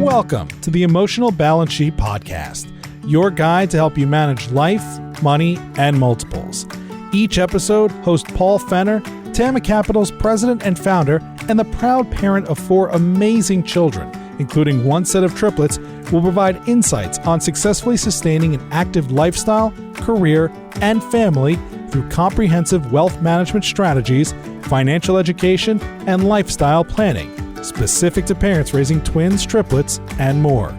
Welcome to the Emotional Balance Sheet Podcast, your guide to help you manage life, money, and multiples. Each episode, host Paul Fenner, Tama Capital's president and founder, and the proud parent of 4 amazing children, including 1 set of triplets, will provide insights on successfully sustaining an active lifestyle, career, and family through comprehensive wealth management strategies, financial education, and lifestyle planning, specific to parents raising twins, triplets, and more.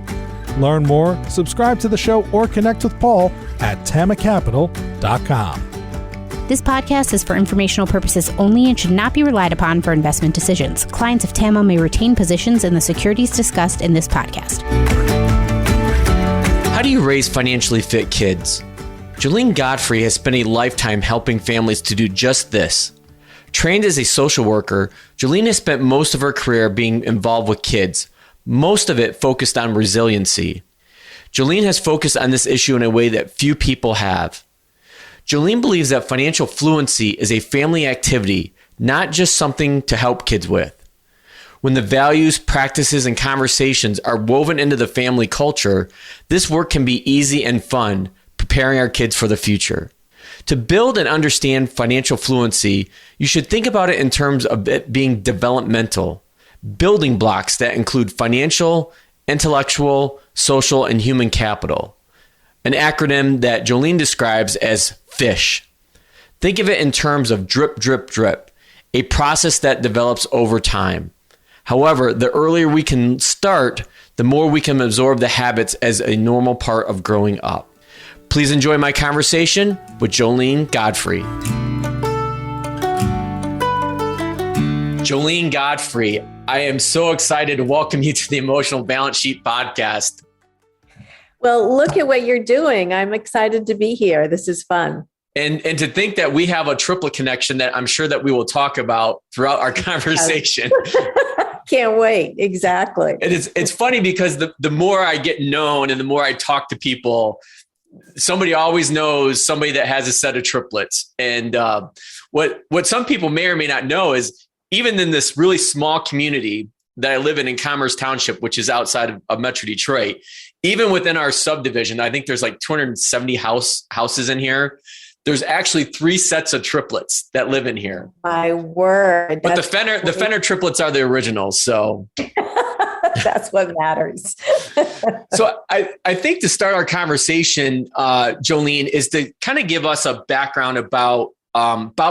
Learn more, subscribe to the show, or connect with Paul at tamacapital.com. This podcast is for informational purposes only and should not be relied upon for investment decisions. Clients of TAMA may retain positions in the securities discussed in this podcast. How do you raise financially fit kids? Joline Godfrey has spent a lifetime helping families to do just this. Trained as a social worker, Joline has spent most of her career being involved with kids, most of it focused on resiliency. Joline has focused on this issue in a way that few people have. Joline believes that financial fluency is a family activity, not just something to help kids with. When the values, practices, and conversations are woven into the family culture, this work can be easy and fun, preparing our kids for the future. To build and understand financial fluency, you should think about it in terms of it being developmental, building blocks that include financial, intellectual, social, and human capital. An acronym that Joline describes as FISH. Think of it in terms of drip, drip, drip, a process that develops over time. However, the earlier we can start, the more we can absorb the habits as a normal part of growing up. Please enjoy my conversation with Joline Godfrey. Joline Godfrey, I am so excited to welcome you to the Emotional Balance Sheet Podcast. Well, look at what you're doing. I'm excited to be here. This is fun. And to think that we have a triplet connection that I'm sure that we will talk about throughout our conversation. Can't wait. Exactly. It's funny because the more I get known and the more I talk to people, somebody always knows somebody that has a set of triplets. And what some people may or may not know is even in this really small community that I live in Commerce Township, which is outside of Metro Detroit, even within our subdivision, I think there's like 270 houses in here. There's actually 3 sets of triplets that live in here. My word. But the Fenner triplets are the originals. So that's what matters. So I think to start our conversation, Joline, is to kind of give us a background about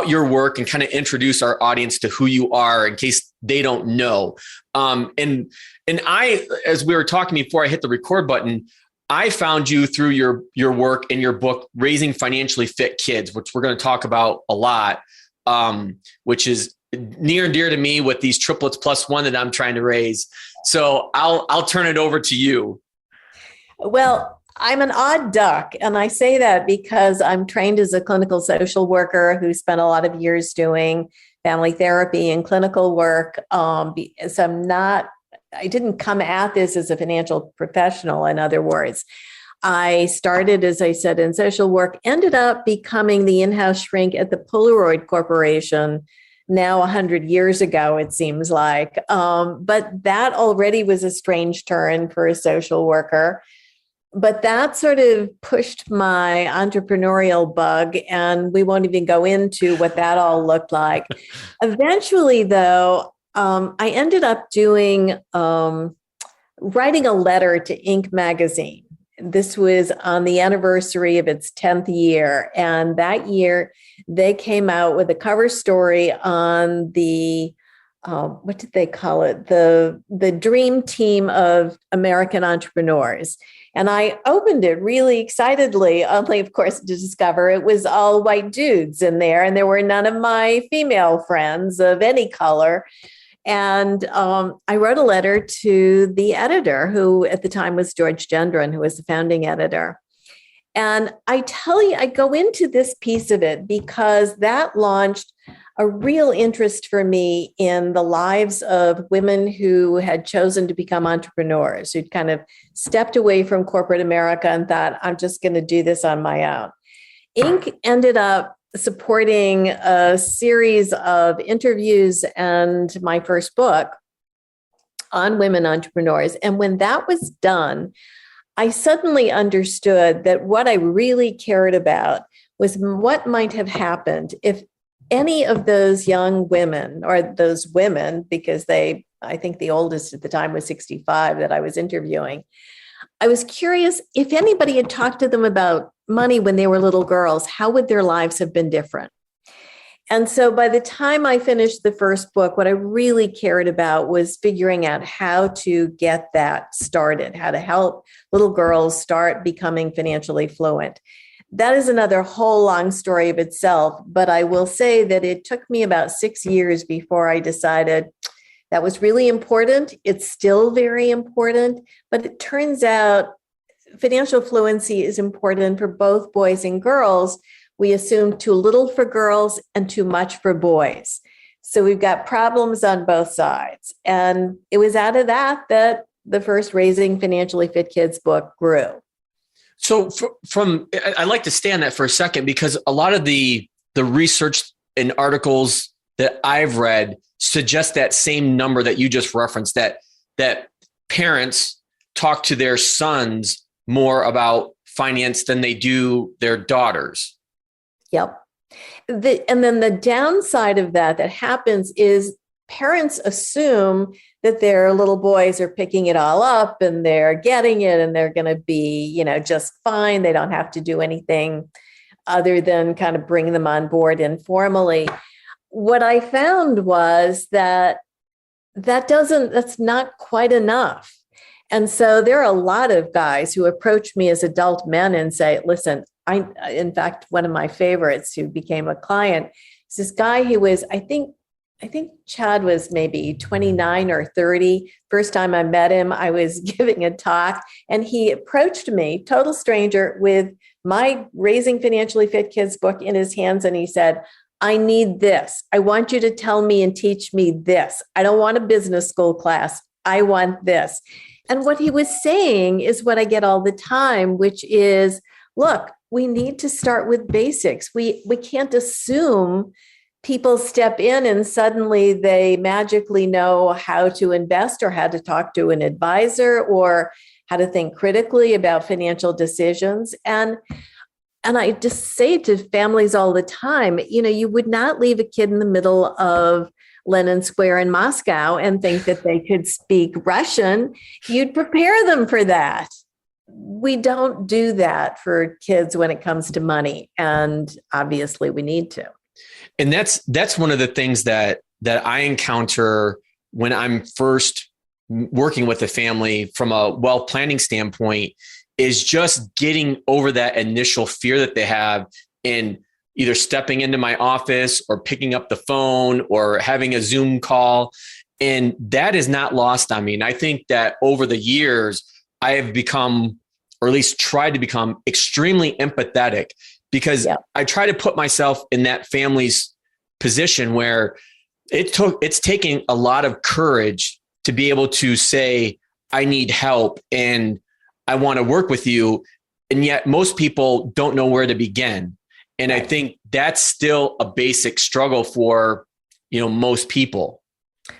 your work and kind of introduce our audience to who you are in case they don't know. And I, as we were talking before I hit the record button, I found you through your work in your book, Raising Financially Fit Kids, which we're going to talk about a lot, which is near and dear to me with these triplets plus 1 that I'm trying to raise. So I'll turn it over to you. Well, I'm an odd duck. And I say that because I'm trained as a clinical social worker who spent a lot of years doing family therapy and clinical work. So I didn't come at this as a financial professional, in other words. I started, as I said, in social work, ended up becoming the in-house shrink at the Polaroid Corporation now 100 years ago, it seems like. But that already was a strange turn for a social worker. But that sort of pushed my entrepreneurial bug, and we won't even go into what that all looked like. Eventually, though, I ended up writing a letter to Inc. magazine. This was on the anniversary of its 10th year. And that year, they came out with a cover story on the, what did they call it? The dream team of American entrepreneurs. And I opened it really excitedly, only, of course, to discover it was all white dudes in there. And there were none of my female friends of any color. And I wrote a letter to the editor, who at the time was George Gendron, who was the founding editor. And I tell you, I go into this piece of it because that launched a real interest for me in the lives of women who had chosen to become entrepreneurs, who'd kind of stepped away from corporate America and thought, I'm just going to do this on my own. Inc. ended up supporting a series of interviews and my first book on women entrepreneurs. And when that was done, I suddenly understood that what I really cared about was what might have happened if any of those young women, or those women, because I think the oldest at the time was 65 that I was interviewing, I was curious if anybody had talked to them about money when they were little girls, how would their lives have been different? And so by the time I finished the first book, what I really cared about was figuring out how to get that started, how to help little girls start becoming financially fluent. That is another whole long story of itself, but I will say that it took me about 6 years before I decided that was really important. It's still very important, but it turns out financial fluency is important for both boys and girls. We assume too little for girls and too much for boys. So we've got problems on both sides. And it was out of that the first Raising Financially Fit Kids book grew. So I'd like to stay on that for a second, because a lot of the research and articles that I've read suggest that same number that you just referenced, that parents talk to their sons more about finance than they do their daughters. Yep. And then the downside of that happens is parents assume that their little boys are picking it all up and they're getting it and they're going to be, just fine. They don't have to do anything other than kind of bring them on board informally. What I found was that's not quite enough. And so there are a lot of guys who approach me as adult men and say, listen, in fact, one of my favorites who became a client is this guy who was, I think Chad was maybe 29 or 30. First time I met him, I was giving a talk and he approached me, total stranger, with my Raising Financially Fit Kids book in his hands. And he said, I need this. I want you to tell me and teach me this. I don't want a business school class. I want this. And what he was saying is what I get all the time, which is, look, we need to start with basics. We can't assume people step in and suddenly they magically know how to invest or how to talk to an advisor or how to think critically about financial decisions. And I just say to families all the time, you would not leave a kid in the middle of Lenin Square in Moscow and think that they could speak Russian. You'd prepare them for that. We don't do that for kids when it comes to money. And obviously we need to. And that's one of the things that I encounter when I'm first working with a family from a wealth planning standpoint, is just getting over that initial fear that they have in either stepping into my office or picking up the phone or having a Zoom call. And that is not lost on me. And I think that over the years, I have become, or at least tried to become, extremely empathetic, because I try to put myself in that family's position where it's taking a lot of courage to be able to say, I need help and I want to work with you. And yet most people don't know where to begin. And I think that's still a basic struggle for, most people.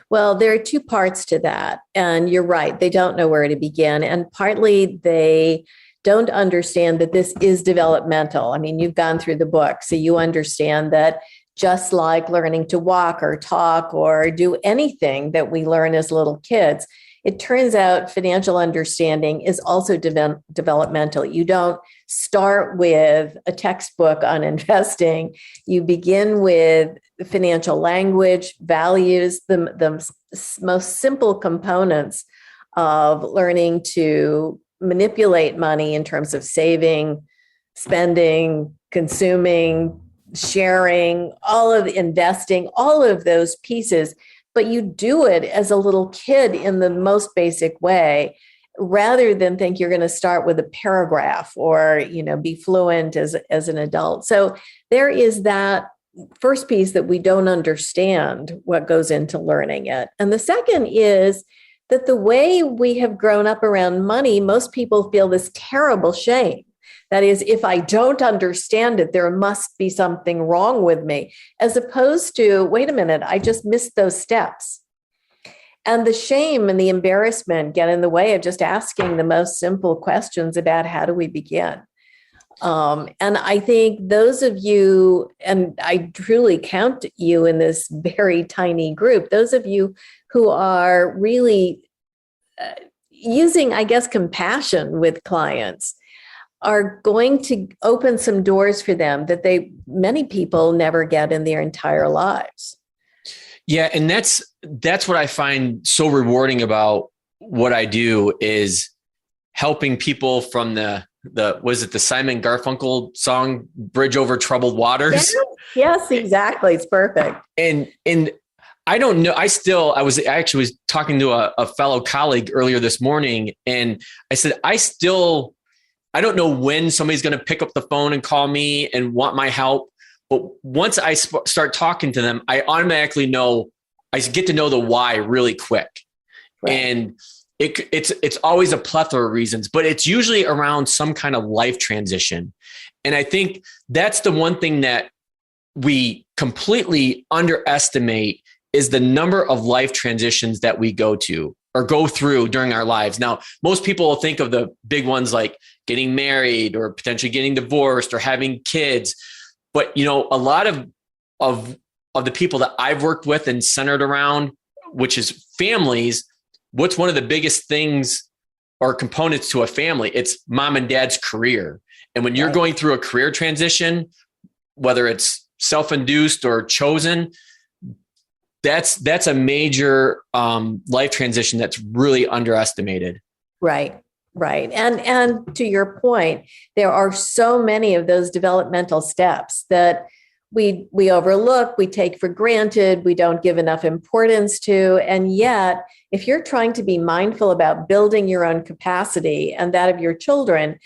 Well, there are two parts to that. And you're right. They don't know where to begin. And partly they don't understand that this is developmental. I mean, you've gone through the book, so you understand that just like learning to walk or talk or do anything that we learn as little kids, it turns out financial understanding is also developmental. You don't start with a textbook on investing. You begin with financial language, values, the most simple components of learning to manipulate money in terms of saving, spending, consuming, sharing, all of investing, all of those pieces. But you do it as a little kid in the most basic way, rather than think you're going to start with a paragraph or, be fluent as an adult. So there is that first piece that we don't understand what goes into learning it. And the second is that the way we have grown up around money, most people feel this terrible shame. That is, if I don't understand it, there must be something wrong with me, as opposed to, wait a minute, I just missed those steps. And the shame and the embarrassment get in the way of just asking the most simple questions about how do we begin. And I think those of you, and I truly count you in this very tiny group, those of you who are really using, I guess, compassion with clients are going to open some doors for them that many people never get in their entire lives. Yeah. And that's what I find so rewarding about what I do is helping people from the Simon Garfunkel song, Bridge Over Troubled Waters. Yes, exactly. It's perfect. And I don't know. I actually was talking to a fellow colleague earlier this morning, and I said, I don't know when somebody's going to pick up the phone and call me and want my help. But once I start talking to them, I automatically know, I get to know the why really quick. Right. And it's always a plethora of reasons, but it's usually around some kind of life transition. And I think that's the one thing that we completely underestimate is the number of life transitions that we go through during our lives. Now, most people will think of the big ones like getting married or potentially getting divorced or having kids. But, a lot of the people that I've worked with and centered around, which is families, what's one of the biggest things or components to a family? It's mom and dad's career. And when you're going through a career transition, whether it's self-induced or chosen, that's a major life transition that's really underestimated. Right. And to your point, there are so many of those developmental steps that we overlook, we take for granted, we don't give enough importance to. And yet, if you're trying to be mindful about building your own capacity and that of your children,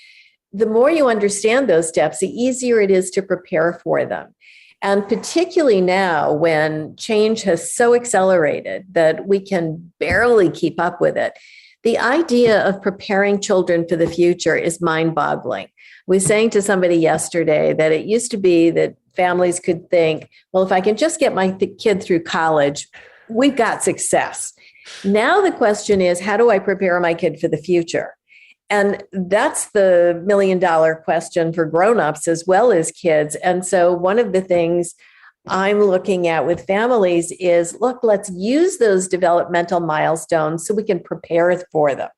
the more you understand those steps, the easier it is to prepare for them. And particularly now when change has so accelerated that we can barely keep up with it, the idea of preparing children for the future is mind-boggling. I was saying to somebody yesterday that it used to be that families could think, well, if I can just get my kid through college, we've got success. Now the question is, how do I prepare my kid for the future? And that's the $1 million question for grown-ups as well as kids. And so one of the things I'm looking at with families is, look, let's use those developmental milestones so we can prepare for them.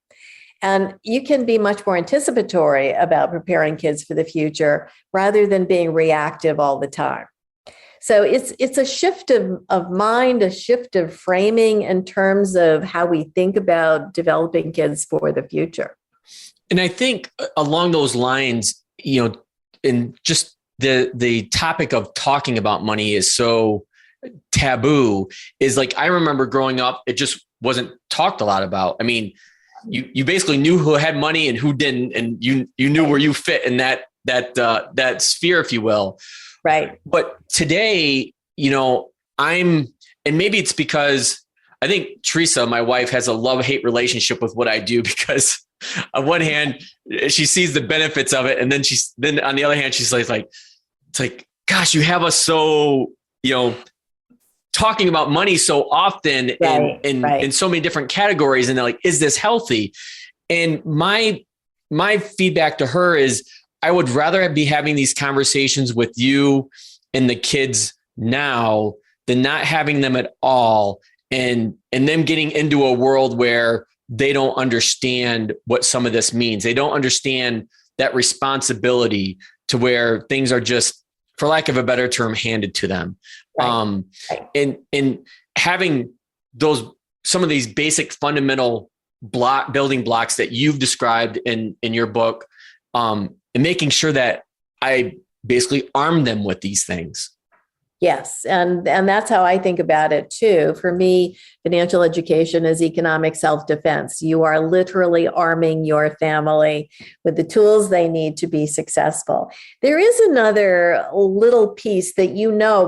And you can be much more anticipatory about preparing kids for the future rather than being reactive all the time. So it's a shift of mind, a shift of framing in terms of how we think about developing kids for the future. And I think along those lines, in just the topic of talking about money is so taboo. Is like, I remember growing up, it just wasn't talked a lot about. I mean, you basically knew who had money and who didn't, and you knew where you fit in that sphere, if you will. Right. But today, and maybe it's because I think Teresa, my wife, has a love-hate relationship with what I do, because on one hand, she sees the benefits of it. And then on the other hand, she's like, it's like, gosh, you have us so, talking about money so often in so many different categories. And they're like, is this healthy? And my feedback to her is, I would rather be having these conversations with you and the kids now than not having them at all. And them getting into a world where they don't understand what some of this means. They don't understand that responsibility to where things are just, for lack of a better term, handed to them. Right. And having some of these basic fundamental building blocks that you've described in your book, and making sure that I basically arm them with these things. Yes. And that's how I think about it too. For me, financial education is economic self-defense. You are literally arming your family with the tools they need to be successful. There is another little piece that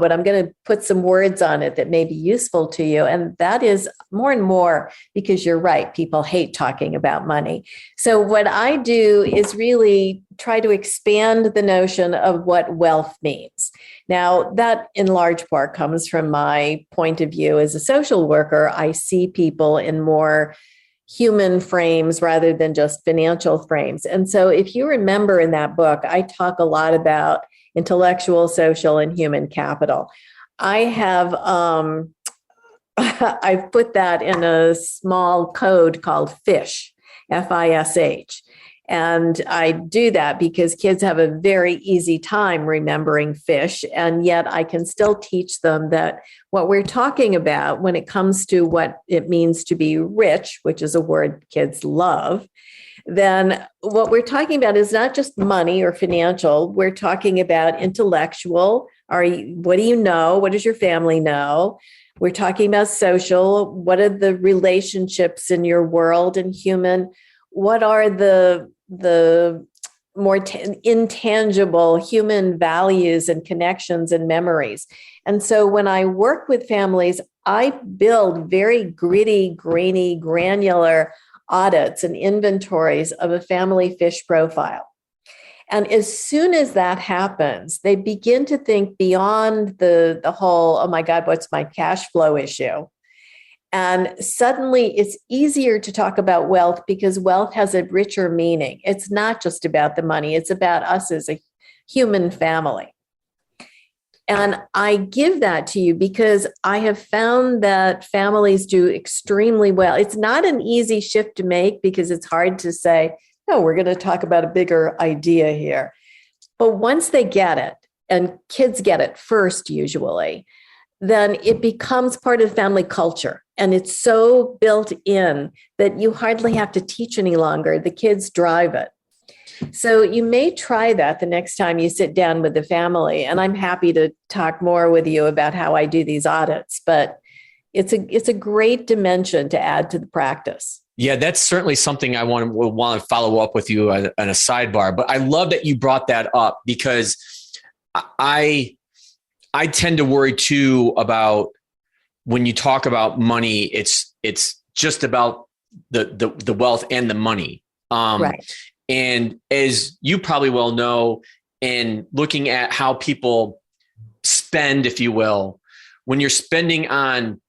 but I'm going to put some words on it that may be useful to you. And that is more and more, because you're right, people hate talking about money. So what I do is really try to expand the notion of what wealth means. Now, that in large part comes from my point of view as a social worker. I see people in more human frames rather than just financial frames. And so if you remember in that book, I talk a lot about intellectual, social, and human capital. I have I've put that in a small code called FISH, FISH. And I do that because kids have a very easy time remembering fish. And yet I can still teach them that what we're talking about when it comes to what it means to be rich, which is a word kids love, then what we're talking about is not just money or financial. We're talking about intellectual. What do you know? What does your family know? We're talking about social. What are the relationships in your world, and human? What are the more intangible human values and connections and memories? And so when I work with families, I build very gritty, grainy, granular audits and inventories of a family fish profile. And as soon as that happens, they begin to think beyond the whole, oh my God, what's my cash flow issue? And suddenly it's easier to talk about wealth because wealth has a richer meaning. It's not just about the money. It's about us as a human family. And I give that to you because I have found that families do extremely well. It's not an easy shift to make because it's hard to say, no, we're going to talk about a bigger idea here. But once they get it, and kids get it first usually, then it becomes part of family culture. And it's so built in that you hardly have to teach any longer. The kids drive it. So you may try that the next time you sit down with the family. And I'm happy to talk more with you about how I do these audits. But it's a great dimension to add to the practice. Yeah, that's certainly something I want to follow up with you on a sidebar. But I love that you brought that up because I tend to worry too about when you talk about money, it's just about the wealth and the money. Right. And as you probably well know, in looking at how people spend, if you will, when you're spending on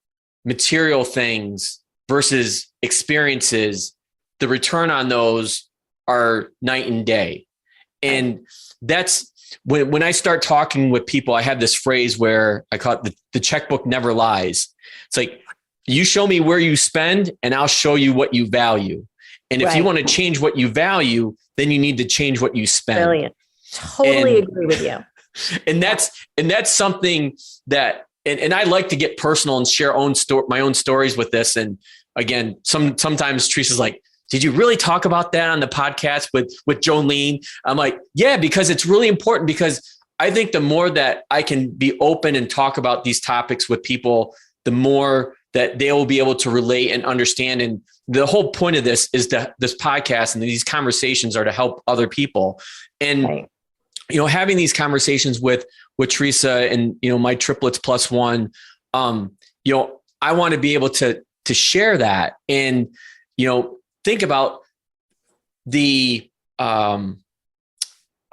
material things versus experiences, the return on those are night and day. And that's when I start talking with people, I have this phrase where I call it the checkbook never lies. It's like, you show me where you spend and I'll show you what you value. And if you want to change what you value, then you need to change what you spend. Brilliant. Totally agree with you. And that's something that, and I like to get personal and share my own stories with this. And again, sometimes Teresa's like, did you really talk about that on the podcast with Joline? I'm like, yeah, because it's really important, because I think the more that I can be open and talk about these topics with people, the more that they will be able to relate and understand. And the whole point of this is that this podcast and these conversations are to help other people. And, having these conversations with Teresa and, my triplets plus one, I want to be able to share that and, think about the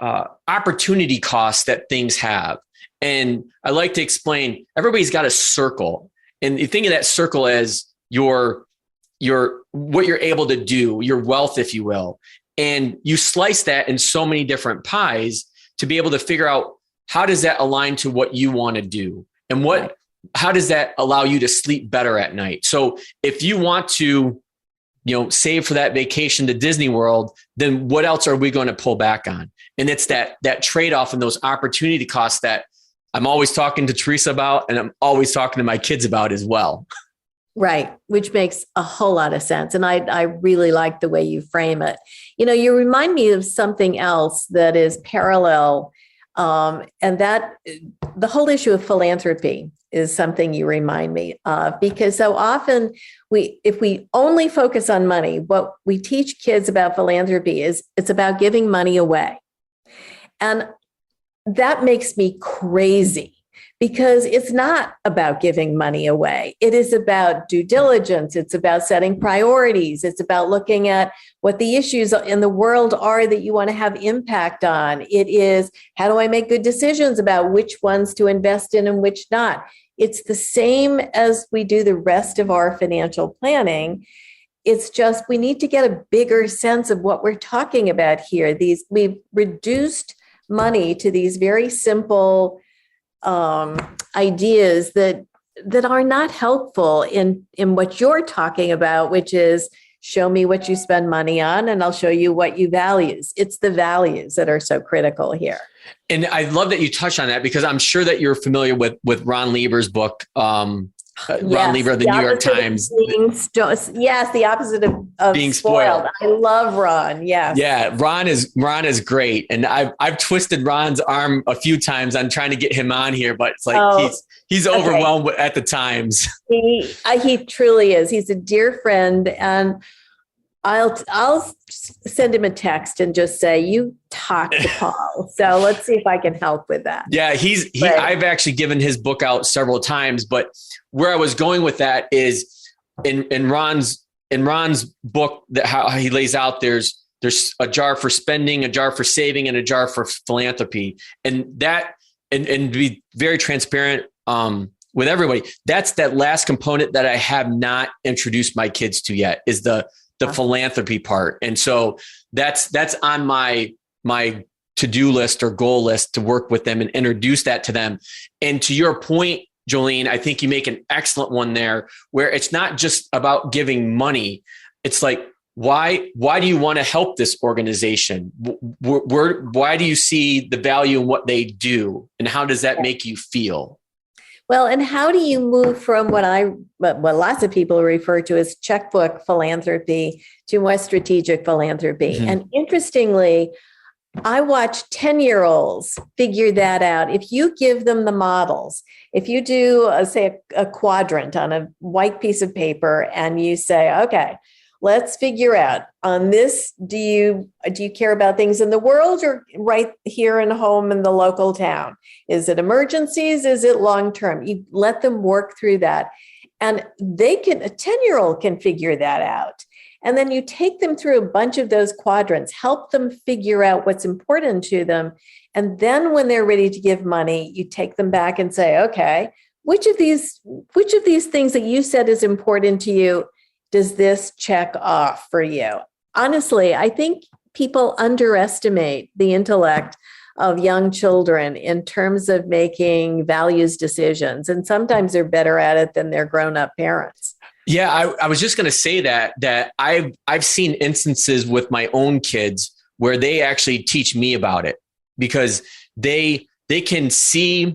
opportunity costs that things have. And I like to explain, everybody's got a circle. And you think of that circle as your what you're able to do, your wealth, if you will. And you slice that in so many different pies to be able to figure out, how does that align to what you want to do? And how does that allow you to sleep better at night? So if you want to, save for that vacation to Disney World, then what else are we going to pull back on? And it's that trade-off and those opportunity costs that I'm always talking to Teresa about, and I'm always talking to my kids about as well. Right, which makes a whole lot of sense. And I really like the way you frame it. You remind me of something else that is parallel, and that the whole issue of philanthropy is something you remind me of, because so often if we only focus on money, what we teach kids about philanthropy is it's about giving money away. And that makes me crazy, because it's not about giving money away. It is about due diligence. It's about setting priorities. It's about looking at what the issues in the world are that you want to have impact on. It is, how do I make good decisions about which ones to invest in and which not? It's the same as we do the rest of our financial planning. It's just we need to get a bigger sense of what we're talking about here. We've reduced money to these very simple ideas that are not helpful in what you're talking about, which is show me what you spend money on and I'll show you what you values. It's the values that are so critical here. And I love that you touched on that, because I'm sure that you're familiar with Ron Lieber's book, Ron Lieber of the New York Times. Yes, the opposite of being spoiled. I love Ron. Yes. Yeah, Ron is great, and I've twisted Ron's arm a few times on trying to get him on here, but it's like he's overwhelmed at the times. He truly is. He's a dear friend, and I'll send him a text and just say, you talk to Paul. So let's see if I can help with that. Yeah, I've actually given his book out several times, but where I was going with that is in Ron's book, that how he lays out, there's a jar for spending, a jar for saving, and a jar for philanthropy. And to be very transparent with everybody, that's that last component that I have not introduced my kids to yet, is the philanthropy part. And so that's on my to-do list or goal list to work with them and introduce that to them. And to your point, Joline, I think you make an excellent one there, where it's not just about giving money. It's like, why do you want to help this organization? Why do you see the value in what they do? And how does that make you feel? Well, and how do you move from what lots of people refer to as checkbook philanthropy to more strategic philanthropy? Mm-hmm. And interestingly, I watch 10-year-olds figure that out. If you give them the models, if you do, say, a quadrant on a white piece of paper and you say, okay, let's figure out on this, do you care about things in the world or right here in home in the local town? Is it emergencies? Is it long-term? You let them work through that. And a 10-year-old can figure that out. And then you take them through a bunch of those quadrants, help them figure out what's important to them. And then when they're ready to give money, you take them back and say, okay, which of these things that you said is important to you, does this check off for you? Honestly, I think people underestimate the intellect of young children in terms of making values decisions. And sometimes they're better at it than their grown-up parents. Yeah, I was just going to say that I've seen instances with my own kids where they actually teach me about it, because they can see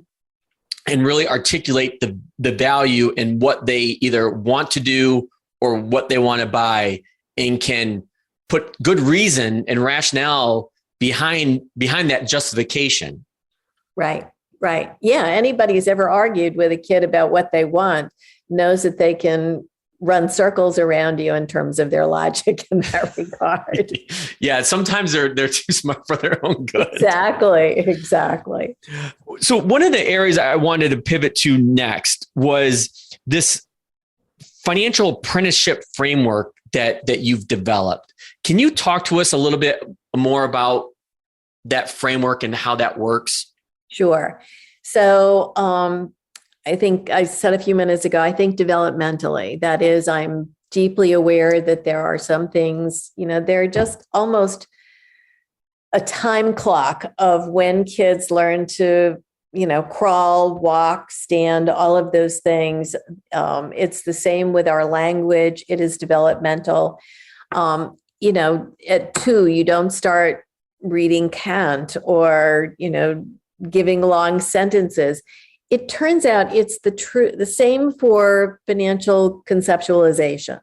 and really articulate the value in what they either want to do or what they want to buy, and can put good reason and rationale behind that justification. Right. Yeah. Anybody who's ever argued with a kid about what they want knows that they can run circles around you in terms of their logic in that regard. Yeah. Sometimes they're too smart for their own good. Exactly. So one of the areas I wanted to pivot to next was this financial apprenticeship framework that you've developed. Can you talk to us a little bit more about that framework and how that works? Sure. So I think I said a few minutes ago, I think developmentally, that is, I'm deeply aware that there are some things, they're just almost a time clock of when kids learn to crawl, walk, stand, all of those things. It's the same with our language. It is developmental. At 2, you don't start reading Kant or, giving long sentences. It turns out it's the same for financial conceptualization,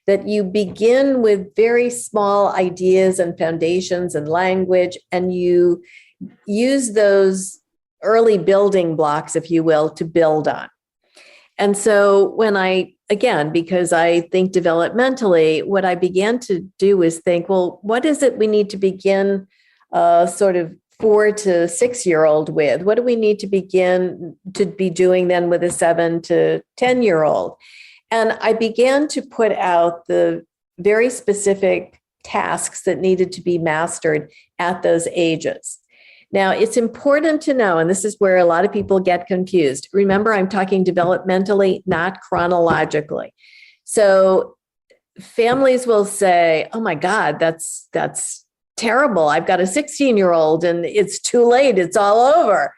that you begin with very small ideas and foundations and language, and you use those early building blocks, if you will, to build on. And so because I think developmentally, what I began to do is think, well, what is it we need to begin sort of 4 to 6 year old with? What do we need to begin to be doing then with a 7 to 10 year old? And I began to put out the very specific tasks that needed to be mastered at those ages. Now, it's important to know, and this is where a lot of people get confused. Remember, I'm talking developmentally, not chronologically. So families will say, oh my God, that's terrible. I've got a 16-year-old and it's too late. It's all over.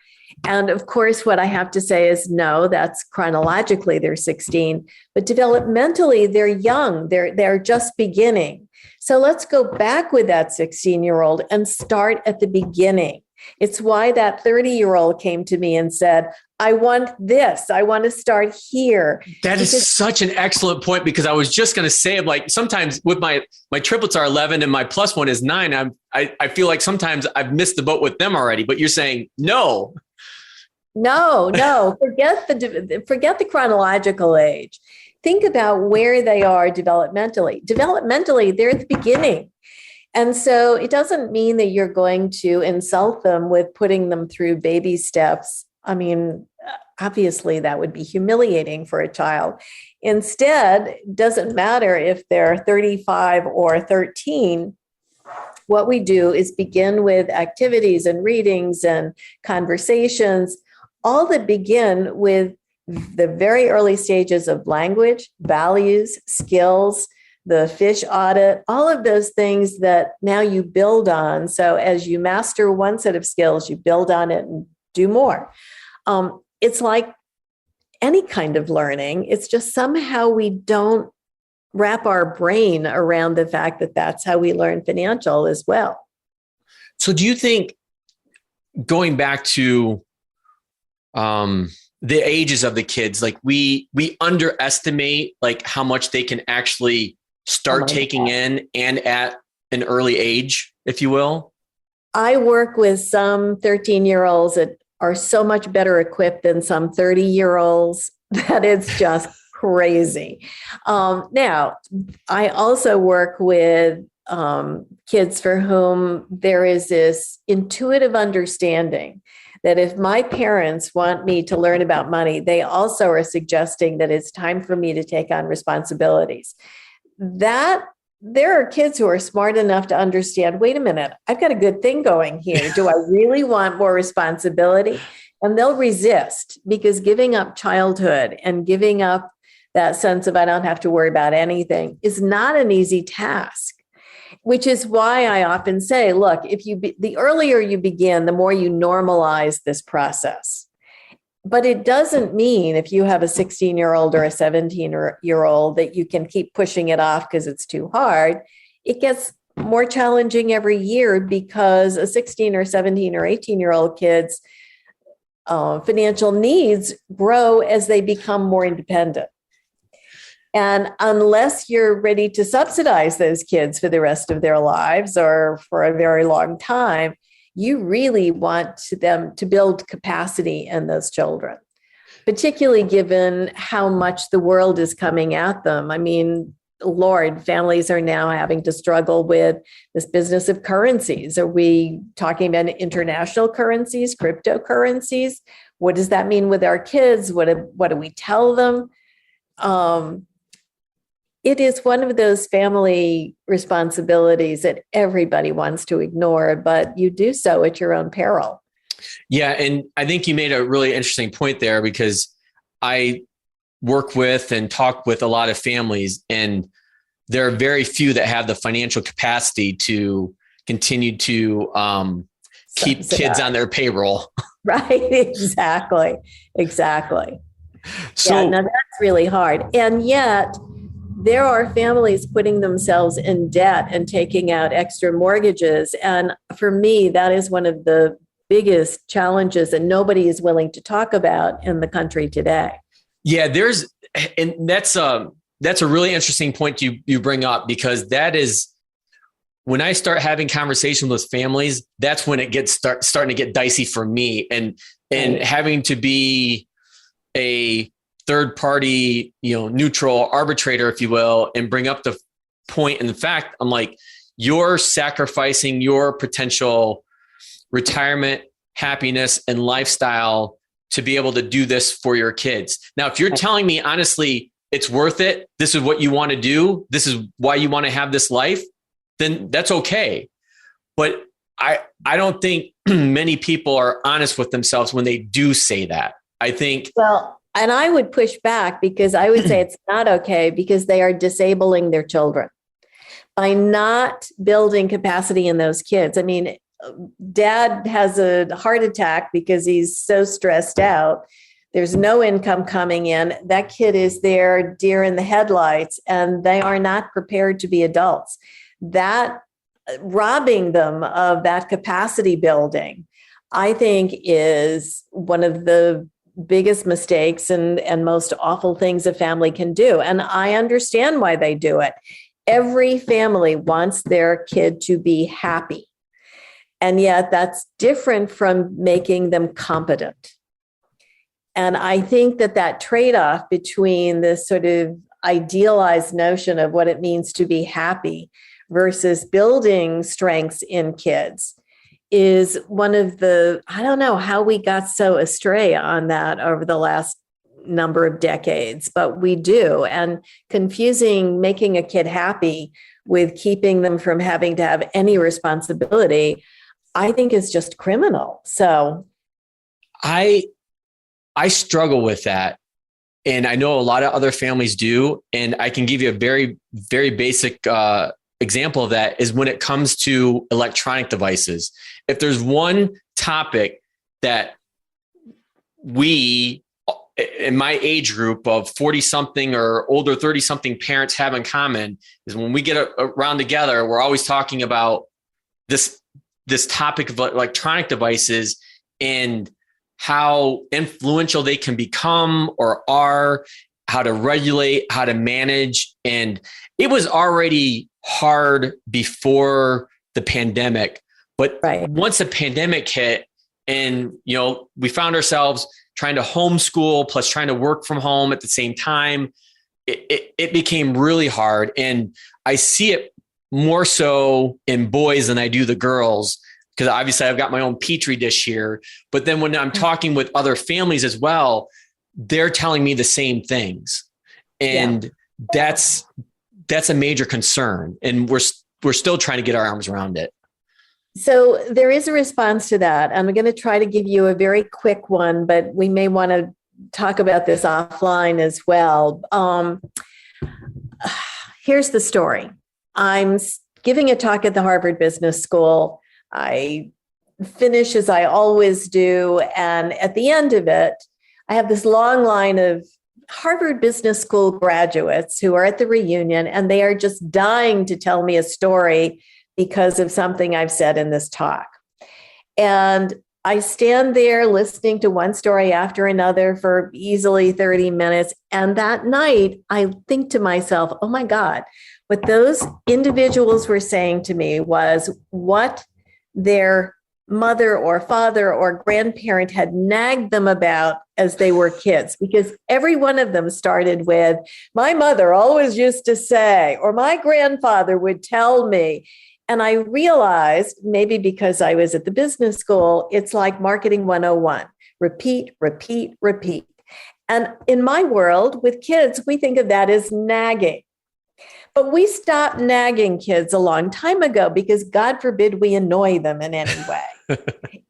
And of course, what I have to say is no, that's chronologically, they're 16, but developmentally, they're young. They're just beginning. So let's go back with that 16-year-old and start at the beginning. It's why that 30-year-old came to me and said, I want this. I want to start here. That is such an excellent point, because I was just going to say, like, sometimes with my triplets are 11 and my plus one is 9. I feel like sometimes I've missed the boat with them already, but you're saying no. No, forget the chronological age. Think about where they are developmentally. Developmentally, they're at the beginning. And so it doesn't mean that you're going to insult them with putting them through baby steps. I mean, obviously that would be humiliating for a child. Instead, it doesn't matter if they're 35 or 13. What we do is begin with activities and readings and conversations, all that begin with the very early stages of language, values, skills, the fish audit, all of those things that now you build on. So as you master one set of skills, you build on it and do more. It's like any kind of learning. It's just somehow we don't wrap our brain around the fact that that's how we learn financial as well. So do you think, going back to the ages of the kids, like we underestimate like how much they can actually start taking in, and at an early age, if you will? I work with some 13-year-olds that are so much better equipped than some 30-year-olds that it's just crazy. Now, I also work with kids for whom there is this intuitive understanding that if my parents want me to learn about money, they also are suggesting that it's time for me to take on responsibilities. That there are kids who are smart enough to understand, wait a minute, I've got a good thing going here. Do I really want more responsibility? And they'll resist, because giving up childhood and giving up that sense of I don't have to worry about anything is not an easy task. Which is why I often say, look, the earlier you begin, the more you normalize this process. But it doesn't mean if you have a 16-year-old or a 17-year-old that you can keep pushing it off because it's too hard. It gets more challenging every year, because a 16 or 17 or 18-year-old kid's financial needs grow as they become more independent. And unless you're ready to subsidize those kids for the rest of their lives or for a very long time, you really want them to build capacity in those children, particularly given how much the world is coming at them. I mean, Lord, families are now having to struggle with this business of currencies. Are we talking about international currencies, cryptocurrencies? What does that mean with our kids? What do we tell them? It is one of those family responsibilities that everybody wants to ignore, but you do so at your own peril. Yeah. And I think you made a really interesting point there, because I work with and talk with a lot of families, and there are very few that have the financial capacity to continue to keep kids on their payroll. Right. Exactly. So now that's really hard. And yet, there are families putting themselves in debt and taking out extra mortgages. And for me, that is one of the biggest challenges that nobody is willing to talk about in the country today. Yeah, that's a really interesting point you bring up, because that is when I start having conversations with families, that's when it gets starting to get dicey for me, and having to be a third party, neutral arbitrator, if you will, and bring up the point. And in fact, I'm like, you're sacrificing your potential retirement, happiness, and lifestyle to be able to do this for your kids. Now, if you're telling me honestly, it's worth it, this is what you want to do, this is why you want to have this life, then that's okay. But I don't think many people are honest with themselves when they do say that. I think. Well, and I would push back because I would say it's not okay because they are disabling their children by not building capacity in those kids. I mean, dad has a heart attack because he's so stressed out. There's no income coming in. That kid is there, deer in the headlights, and they are not prepared to be adults. That robbing them of that capacity building, I think, is one of the biggest mistakes and most awful things a family can do. And I understand why they do it. Every family wants their kid to be happy. And yet that's different from making them competent. And I think that trade-off between this sort of idealized notion of what it means to be happy versus building strengths in kids is one of the, I don't know how we got so astray on that over the last number of decades, but we do. And confusing making a kid happy with keeping them from having to have any responsibility, I think is just criminal. So I struggle with that. And I know a lot of other families do. And I can give you a very, very basic example of that is when it comes to electronic devices. If there's one topic that we, in my age group of 40 something or older 30 something parents have in common, is when we get around together, we're always talking about this topic of electronic devices and how influential they can become or are, how to regulate, how to manage. And it was already hard before the pandemic. But once the pandemic hit and, we found ourselves trying to homeschool plus trying to work from home at the same time, it became really hard. And I see it more so in boys than I do the girls, because obviously I've got my own petri dish here. But then when I'm talking with other families as well, they're telling me the same things. And that's a major concern. And we're still trying to get our arms around it. So there is a response to that. I'm going to try to give you a very quick one, but we may want to talk about this offline as well. Here's the story. I'm giving a talk at the Harvard Business School. I finish as I always do. And at the end of it, I have this long line of Harvard Business School graduates who are at the reunion, and they are just dying to tell me a story because of something I've said in this talk. And I stand there listening to one story after another for easily 30 minutes. And that night, I think to myself, oh my God, what those individuals were saying to me was what their mother or father or grandparent had nagged them about as they were kids, because every one of them started with, my mother always used to say, or my grandfather would tell me. And I realized, maybe because I was at the business school, it's like marketing 101, repeat, repeat, repeat. And in my world with kids, we think of that as nagging. But we stopped nagging kids a long time ago because God forbid we annoy them in any way.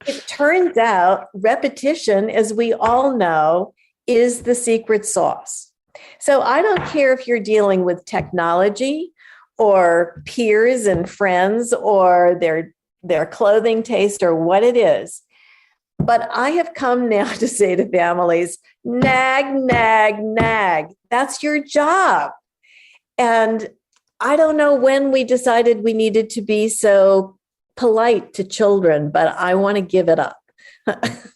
It turns out repetition, as we all know, is the secret sauce. So I don't care if you're dealing with technology or peers and friends or their clothing taste or what it is. But I have come now to say to families, nag, nag, nag. That's your job. And I don't know when we decided we needed to be so polite to children, but I want to give it up.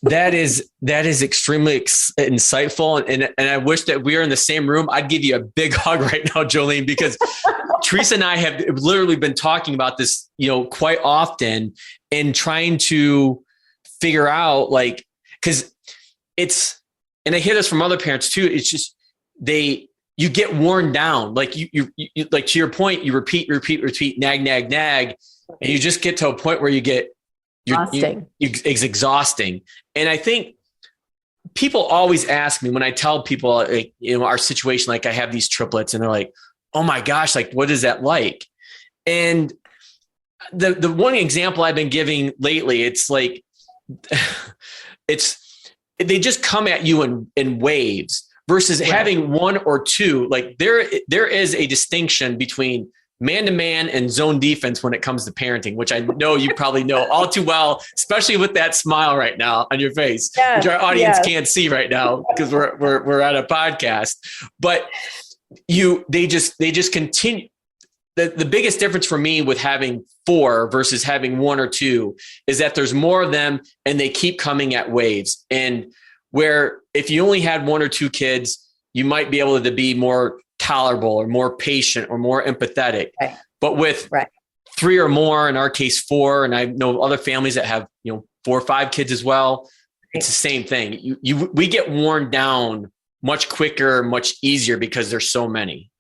That is extremely insightful. And I wish that we were in the same room. I'd give you a big hug right now, Joline, because Teresa and I have literally been talking about this, quite often and trying to figure out because and I hear this from other parents too. It's just, you get worn down. Like you like to your point, you repeat, nag, nag, nag. And you just get to a point where you get It's exhausting. And I think people always ask me when I tell people, like, our situation, like I have these triplets, and they're like, oh my gosh, like, what is that like? And the one example I've been giving lately, it's like, they just come at you in waves versus having one or two. Like there is a distinction between man-to-man and zone defense when it comes to parenting, which I know you probably know all too well, especially with that smile right now on your face, which our audience can't see right now because we're at a podcast. But they just continue. The biggest difference for me with having 4 versus having 1 or 2 is that there's more of them and they keep coming at waves. And where if you only had 1 or 2 kids, you might be able to be more tolerable or more patient or more empathetic. Right. But with 3 or more, in our case 4, and I know other families that have 4 or 5 kids as well, it's the same thing. We get worn down much quicker, much easier because there's so many.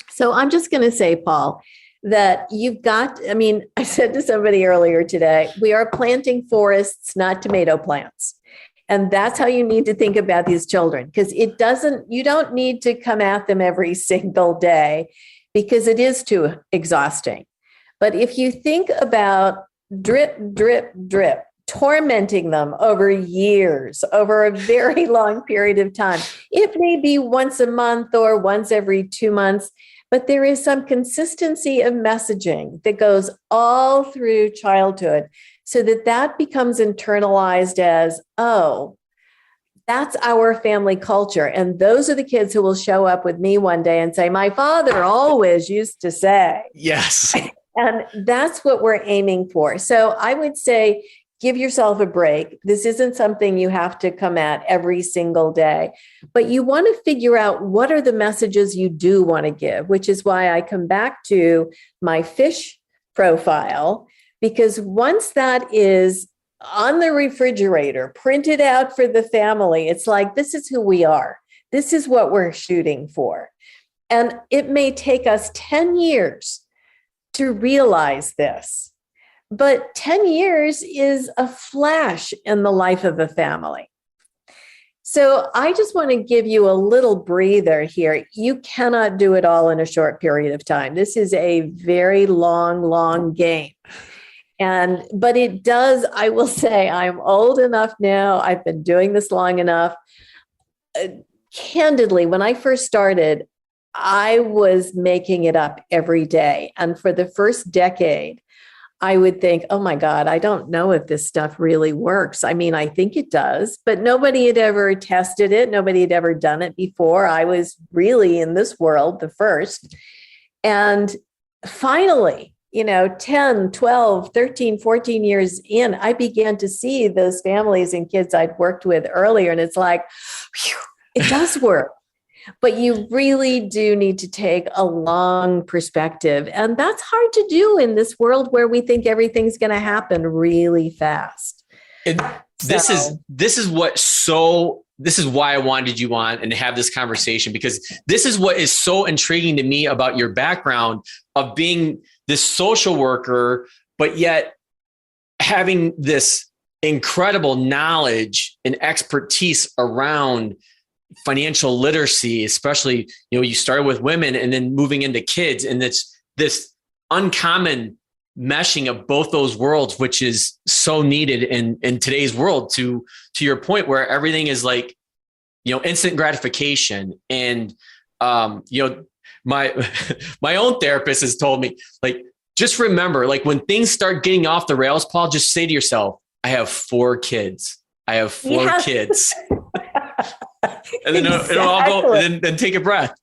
So I'm just going to say, Paul, that I said to somebody earlier today, we are planting forests, not tomato plants. And that's how you need to think about these children, because you don't need to come at them every single day because it is too exhausting. But if you think about drip, drip, drip, tormenting them over years, over a very long period of time, it may be once a month or once every 2 months, but there is some consistency of messaging that goes all through childhood so that becomes internalized as, oh, that's our family culture. And those are the kids who will show up with me one day and say, my father always used to say. Yes. And that's what we're aiming for. So I would say, give yourself a break. This isn't something you have to come at every single day, but you want to figure out what are the messages you do want to give, which is why I come back to my fish profile, because once that is on the refrigerator, printed out for the family, it's like, this is who we are. This is what we're shooting for. And it may take us 10 years to realize this. But 10 years is a flash in the life of a family. So I just want to give you a little breather here. You cannot do it all in a short period of time. This is a very long game. But it does, I will say, I'm old enough now. I've been doing this long enough. Candidly, when I first started, I was making it up every day. And for the first decade, I would think, oh my God, I don't know if this stuff really works. I mean, I think it does, but nobody had ever tested it. Nobody had ever done it before. I was really in this world the first. And finally, 10, 12, 13, 14 years in, I began to see those families and kids I'd worked with earlier. And it's like, whew, it does work. But you really do need to take a long perspective. And that's hard to do in this world where we think everything's going to happen really fast. And this is why I wanted you on and have this conversation, because this is what is so intriguing to me about your background of being this social worker, but yet having this incredible knowledge and expertise around financial literacy, especially, you started with women and then moving into kids. And it's this uncommon meshing of both those worlds, which is so needed in today's world, to your point, where everything is like, instant gratification. And, my own therapist has told me, like, just remember, like, when things start getting off the rails, Paul, just say to yourself, I have 4 kids. I have 4 kids. And then it'll all go, and then take a breath.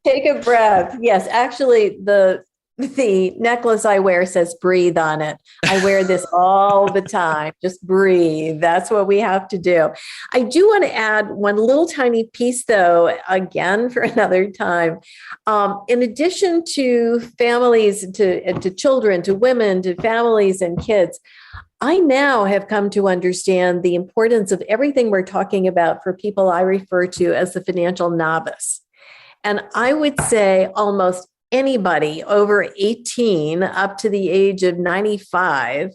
Take a breath. Yes. Actually, the necklace I wear says breathe on it. I wear this all the time. Just breathe. That's what we have to do. I do want to add one little tiny piece, though, again, for another time. In addition to families, to children, to women, to families and kids, I now have come to understand the importance of everything we're talking about for people I refer to as the financial novice. And I would say almost anybody over 18 up to the age of 95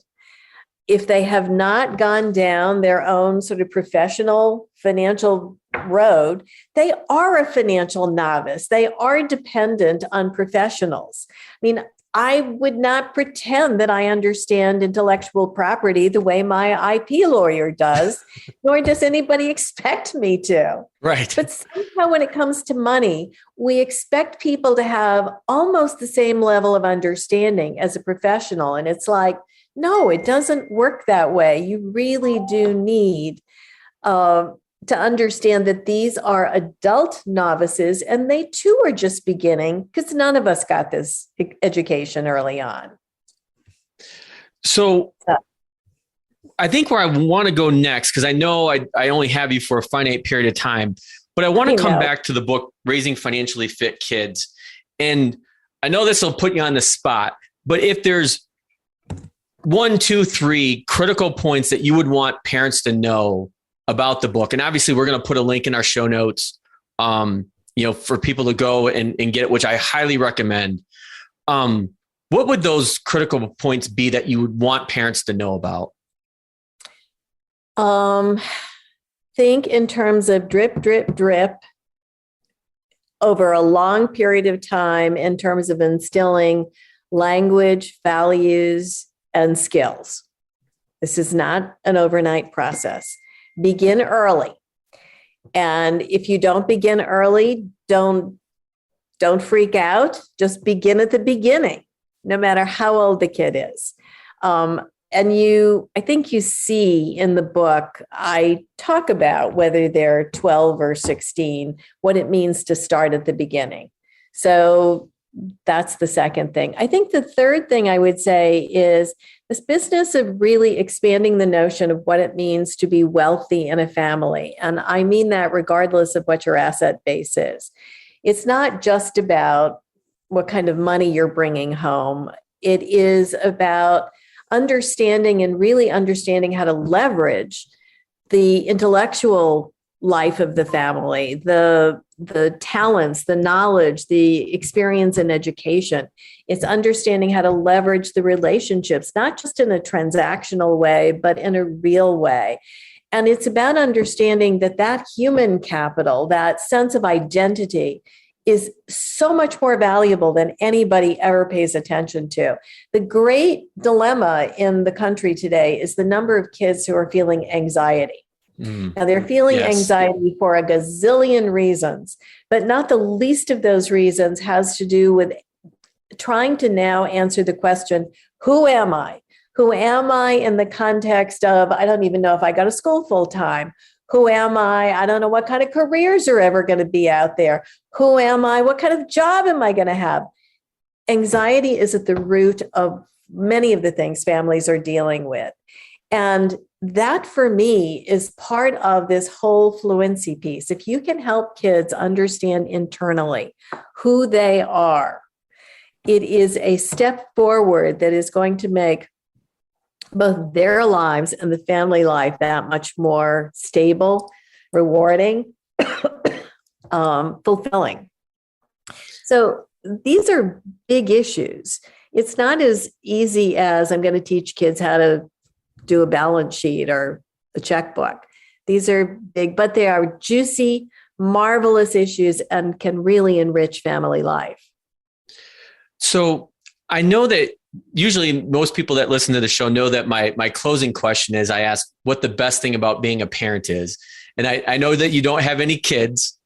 if they have not gone down their own sort of professional financial road, they are a financial novice. They are dependent on professionals. I mean, I would not pretend that I understand intellectual property the way my IP lawyer does, nor does anybody expect me to. Right. But somehow when it comes to money, we expect people to have almost the same level of understanding as a professional. And it's like, no, it doesn't work that way. You really do need to understand that these are adult novices and they too are just beginning, because none of us got this education early on. So I think where I want to go next, because I know I only have you for a finite period of time, but I want to come back to the book, Raising Financially Fit Kids. And I know this will put you on the spot, but if there's 1, 2, 3 critical points that you would want parents to know about the book, and obviously we're going to put a link in our show notes, for people to go and get it, which I highly recommend. What would those critical points be that you would want parents to know about? Think in terms of drip, drip, drip over a long period of time in terms of instilling language, values, and skills. This is not an overnight process. Begin early. And if you don't begin early, don't freak out. Just begin at the beginning, no matter how old the kid is. And I think you see in the book, I talk about whether they're 12 or 16, what it means to start at the beginning. So that's the second thing. I think the third thing I would say is this business of really expanding the notion of what it means to be wealthy in a family. And I mean that regardless of what your asset base is. It's not just about what kind of money you're bringing home. It is about understanding and really understanding how to leverage the intellectual life of the family, the talents, the knowledge, the experience and education. It's understanding how to leverage the relationships, not just in a transactional way, but in a real way. And it's about understanding that human capital, that sense of identity, is so much more valuable than anybody ever pays attention to. The great dilemma in the country today is the number of kids who are feeling anxiety. Now, they're feeling anxiety for a gazillion reasons, but not the least of those reasons has to do with trying to now answer the question, who am I? Who am I in the context of, I don't even know if I go to school full time. Who am I? I don't know what kind of careers are ever going to be out there. Who am I? What kind of job am I going to have? Anxiety is at the root of many of the things families are dealing with. And that, for me, is part of this whole fluency piece. If you can help kids understand internally who they are, it is a step forward that is going to make both their lives and the family life that much more stable, rewarding, fulfilling. So these are big issues. It's not as easy as I'm going to teach kids how to do a balance sheet or a checkbook. These are big, but they are juicy, marvelous issues and can really enrich family life. So I know that usually most people that listen to the show know that my closing question is I ask what the best thing about being a parent is. And I know that you don't have any kids.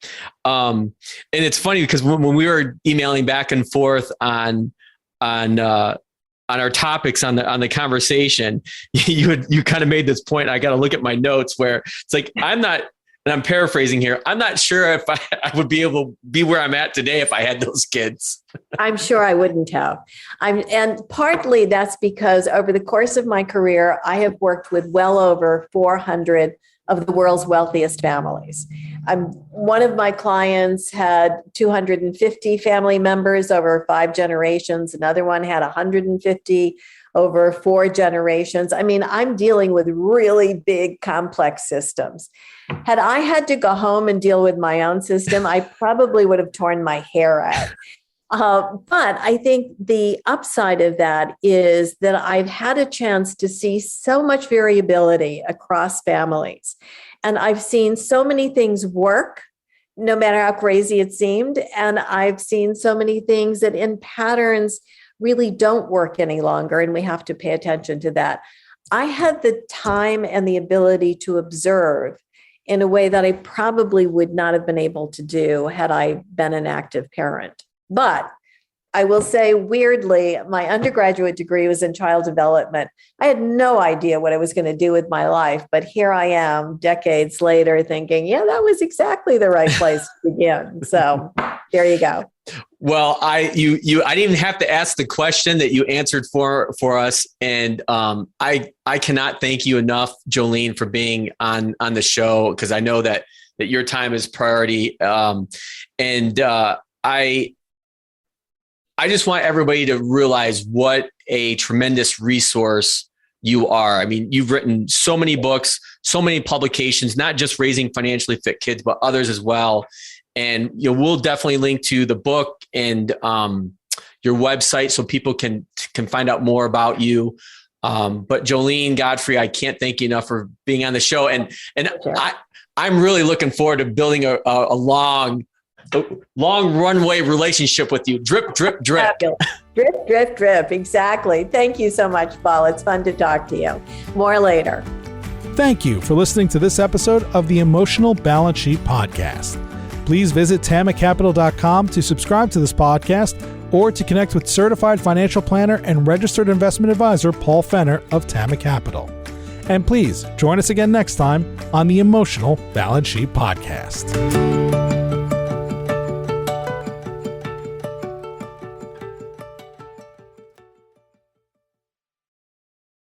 And it's funny because when we were emailing back and forth on our topics on the conversation, you kind of made this point. I got to look at my notes where it's like, I'm not, and I'm paraphrasing here, I'm not sure if I would be able to be where I'm at today if I had those kids. I'm sure I wouldn't have. And partly that's because over the course of my career, I have worked with well over 400 of the world's wealthiest families. One of my clients had 250 family members over 5 generations. Another one had 150 over 4 generations. I mean, I'm dealing with really big, complex systems. Had I had to go home and deal with my own system, I probably would have torn my hair out. But I think the upside of that is that I've had a chance to see so much variability across families. And I've seen so many things work, no matter how crazy it seemed. And I've seen so many things that in patterns really don't work any longer. And we have to pay attention to that. I had the time and the ability to observe in a way that I probably would not have been able to do had I been an active parent. But I will say, weirdly, my undergraduate degree was in child development. I had no idea what I was going to do with my life, but here I am decades later thinking, yeah, that was exactly the right place to begin. So there you go. Well, I didn't even have to ask the question that you answered for us. And I cannot thank you enough, Joline, for being on the show, because I know that your time is priority. I just want everybody to realize what a tremendous resource you are. I mean, you've written so many books, so many publications, not just Raising Financially Fit Kids, but others as well. And we'll definitely link to the book and your website so people can find out more about you. But Joline Godfrey, I can't thank you enough for being on the show. And I'm really looking forward to building a long runway relationship with you. Drip, drip, drip. Drip, drip, drip. Exactly. Thank you so much, Paul. It's fun to talk to you. More later. Thank you for listening to this episode of the Emotional Balance Sheet Podcast. Please visit tamacapital.com to subscribe to this podcast or to connect with certified financial planner and registered investment advisor Paul Fenner of Tama Capital. And please join us again next time on the Emotional Balance Sheet Podcast.